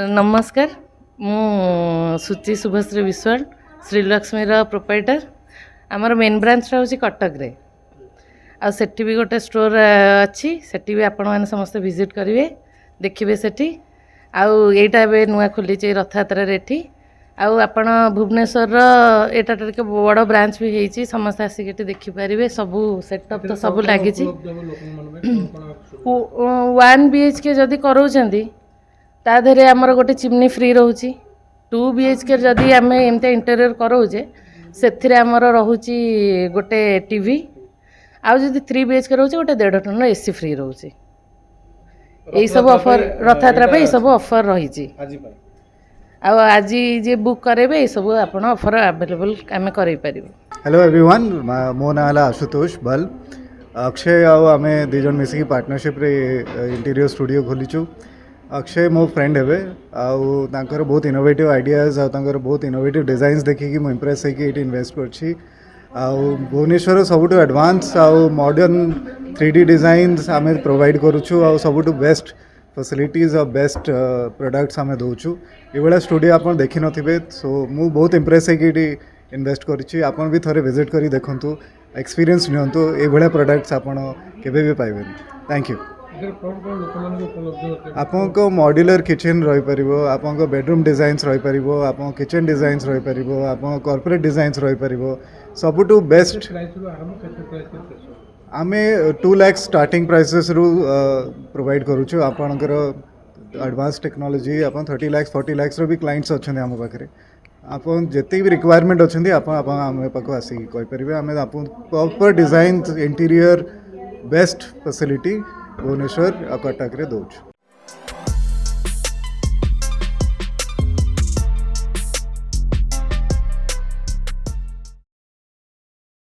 नमस्कार मु सुचि शुभश्री विश्वाल श्रीलक्ष्मी प्रोप्राइटर आमर मेन ब्रांच हूँ कटक रे आठी भी गोटे स्टोर अच्छी सेठी भी आपण मैंने समस्ते विजिट करेंगे देखिए सेठी आईटा नुआ खोली रथयात्रा एठी आपण भुवनेश्वर एटा टे बड़ ब्रांच भी होती समस्त आसिक देखिपारे सबू सेटअप तो सब लगी 1 BHK जदि कराऊँ ता देहरे आमर गोटे चिमनी फ्री रोचे 2 BHK जदि आम एमती इंटेरियर कराऊे से आमर रोचे गोटे टीवी आउ जदि 3 BHK रोचे गोटे 1.5 टन AC फ्री रोचे यही सब ऑफर रथयात्रा पे सब ऑफर रही आज जे बुक करेबे ये सब आपण ऑफर अवेलेबल आम कर पारिबो। हेलो एवरीवन मो ना है आशुतोष बल अक्षय आम दीज मिसिकी पार्टनरशिप रे इंटीरियर स्टूडियो खोलीचु। अक्षय मो फ्रेंड हे आउर बहुत इनोवेटिव आइडियाज आउर बहुत इनोवेटिव डिजाइन्स देखिकी मुझे इम्प्रेस होकर ये इन्वेस्ट करछि। भुवनेश्वर सबुठ एडवांस आउ मॉडर्न 3D डिजाइन्स आम प्रोवाइड करुछु आउ सबुठ बेस्ट फैसिलिटीज और बेस्ट प्रोडक्ट्स आम दौचु। ये स्टूडियो आप देखी नथिबे सो मु बहुत इम्प्रेस होकर ये इन्वेस्ट करिछि। आपण भी थोड़े विजिट करी देखंतु एक्सपीरियंस नियंतु ये प्रोडक्ट्स आपण केबे भी पाइबे। Thank you. आपको मॉड्यूलर किचन रही पार आपको बेडरूम डिजाइन्स रही पार आप किचन डिजाइन्स रही पार आप कॉर्पोरेट डिजाइन्स रही पार सबुठु बेस्ट आम 2 लाख स्टार्टिंग प्राइसेस रु प्रोवाइड करुचु। आपणकर एडवांस टेक्नोलॉजी आप 30 लाख 40 लाख भी क्लाइंट्स अच्छा आम पाखे आप जिते भी रिक्वायरमेंट अच्छे आम पाक आसिक कहीपर आम आप proper design interior best facility Bhubaneswar Cuttack रे दौचु।